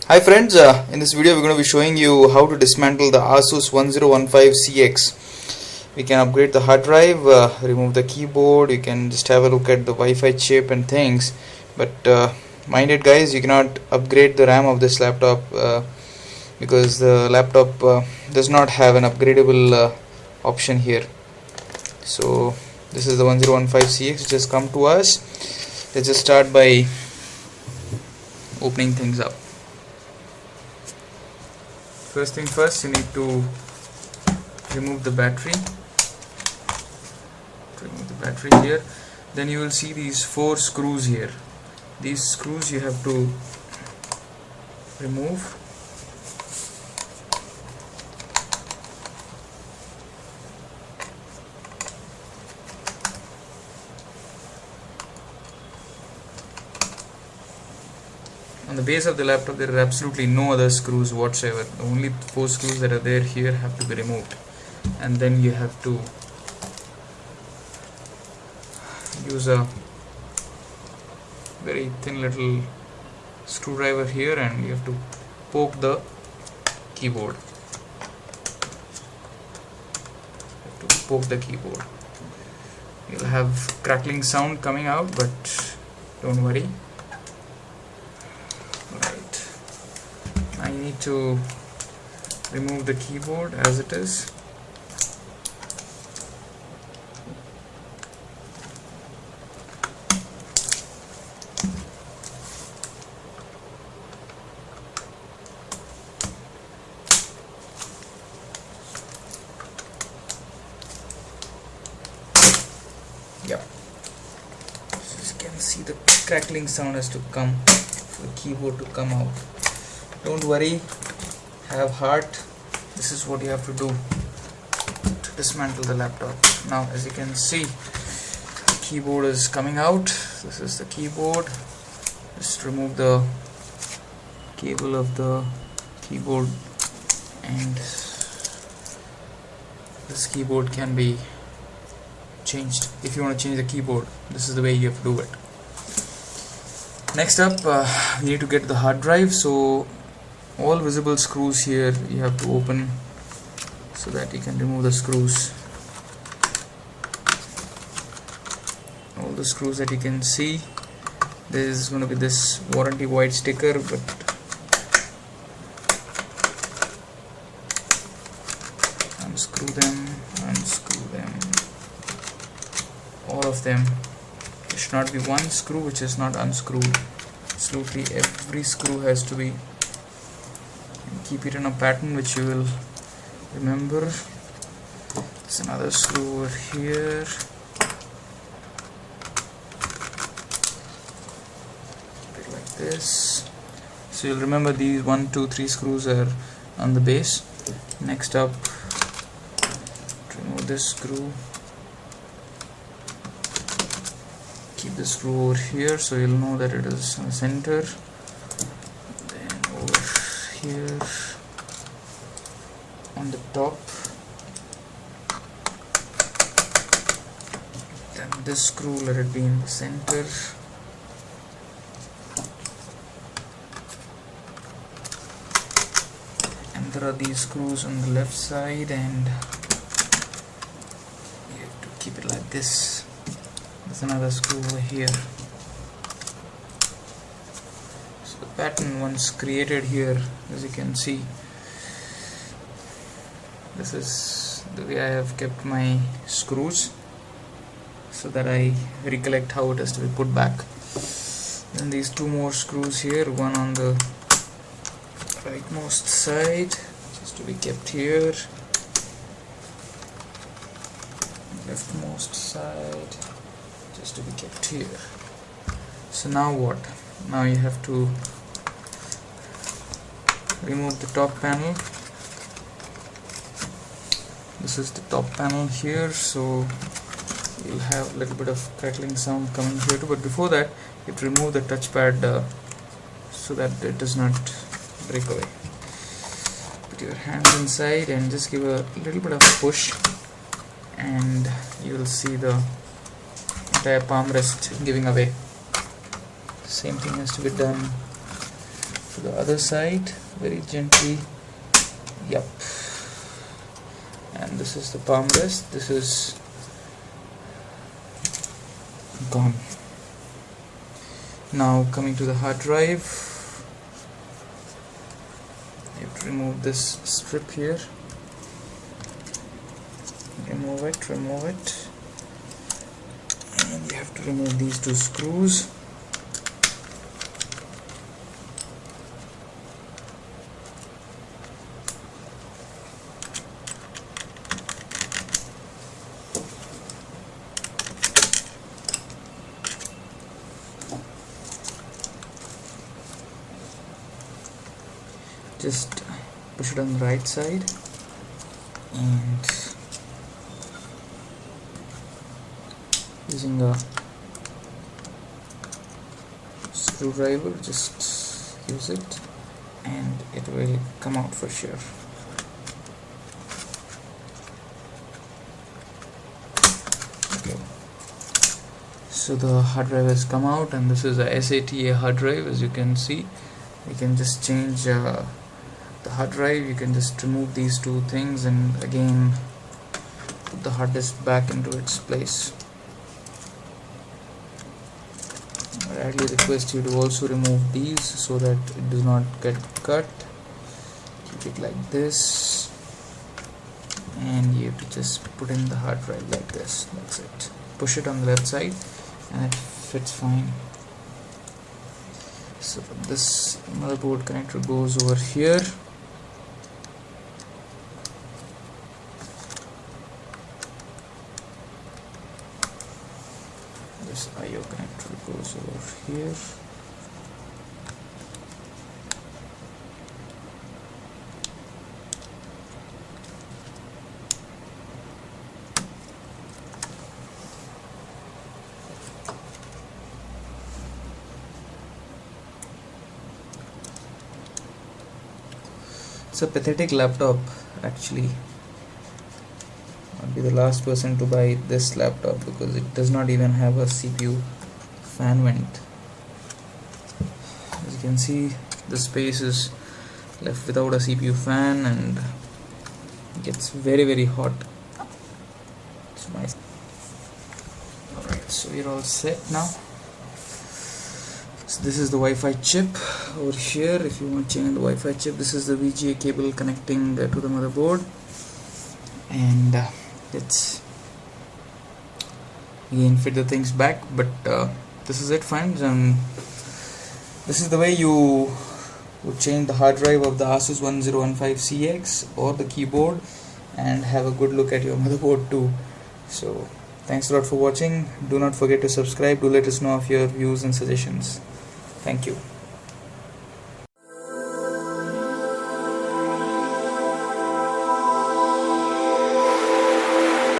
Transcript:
Hi friends, in this video we're going to be showing you how to dismantle the Asus 1015CX. We can upgrade the hard drive, remove the keyboard, you can just have a look at the Wi-Fi chip and things, but mind it guys, you cannot upgrade the RAM of this laptop because the laptop does not have an upgradable option here. So this is the 1015CX, just come to us. Let's just start by opening things up. First thing first, you need to remove the battery. Remove the battery here. Then you will see these 4 screws here. These screws you have to remove. On the base of the laptop there are absolutely no other screws whatsoever. The only 4 screws that are there here have to be removed, and then you have to use a very thin little screwdriver here and you have to poke the keyboard. You'll have crackling sound coming out, but don't worry. I need to remove the keyboard as it is. Yep. So you can see the crackling sound has to come for the keyboard to come out. Don't worry, have heart. This is what you have to do to dismantle the laptop. Now as you can see, the keyboard is coming out. This is the keyboard. Just remove the cable of the keyboard, and this keyboard can be changed. If you want to change the keyboard, this is the way you have to do it. Next up, we need to get the hard drive. So all visible screws here you have to open so that you can remove the screws. All the screws that you can see, there is going to be this warranty white sticker, but unscrew them, all of them. There should not be one screw which is not unscrewed. Absolutely every screw has to be. Keep it in a pattern which you will remember. There's another screw over here. Keep it like this. So you'll remember these 1, 2, 3 screws are on the base. Next up, remove this screw. Keep the screw over here so you'll know that it is in the center. Here on the top, then this screw, let it be in the center, and there are these screws on the left side, and you have to keep it like this. There's another screw over here. Pattern once created here, as you can see, this is the way I have kept my screws so that I recollect how it has to be put back. Then these 2 more screws here, one on the rightmost side just to be kept here, leftmost side just to be kept here. So now what? Now you have to remove the top panel. This is the top panel here, so you'll have a little bit of crackling sound coming here too, but before that you have to remove the touchpad so that it does not break away. Put your hands inside and just give a little bit of push, and you will see the entire palm rest giving away. Same thing has to be done to the other side very gently. Yep. And this is the palm rest. This is gone. Now coming to the hard drive, you have to remove this strip here. Remove it, and you have to remove these two screws. Just push it on the right side and using a screwdriver, just use it and it will come out for sure. Okay, so the hard drive has come out, and this is a SATA hard drive. As you can see, you can just change the hard drive. You can just remove these two things and again put the hard disk back into its place. I highly request you to also remove these so that it does not get cut. Keep it like this, and you have to just put in the hard drive like this. That's it. Push it on the left side and it fits fine. So this motherboard connector goes over here. This IO connector goes over here. It's a pathetic laptop actually. I'll be the last person to buy this laptop because it does not even have a CPU fan vent. As you can see, the space is left without a CPU fan and it gets very hot. It's nice. Alright, so we're all set now. So this is the Wi-Fi chip over here. If you want to change the Wi-Fi chip, this is the VGA cable connecting to the motherboard, and let's again fit the things back. But this is it, friends, and this is the way you would change the hard drive of the Asus 1015CX or the keyboard and have a good look at your motherboard too. So thanks a lot for watching. Do not forget to subscribe. Do let us know of your views and suggestions. Thank you.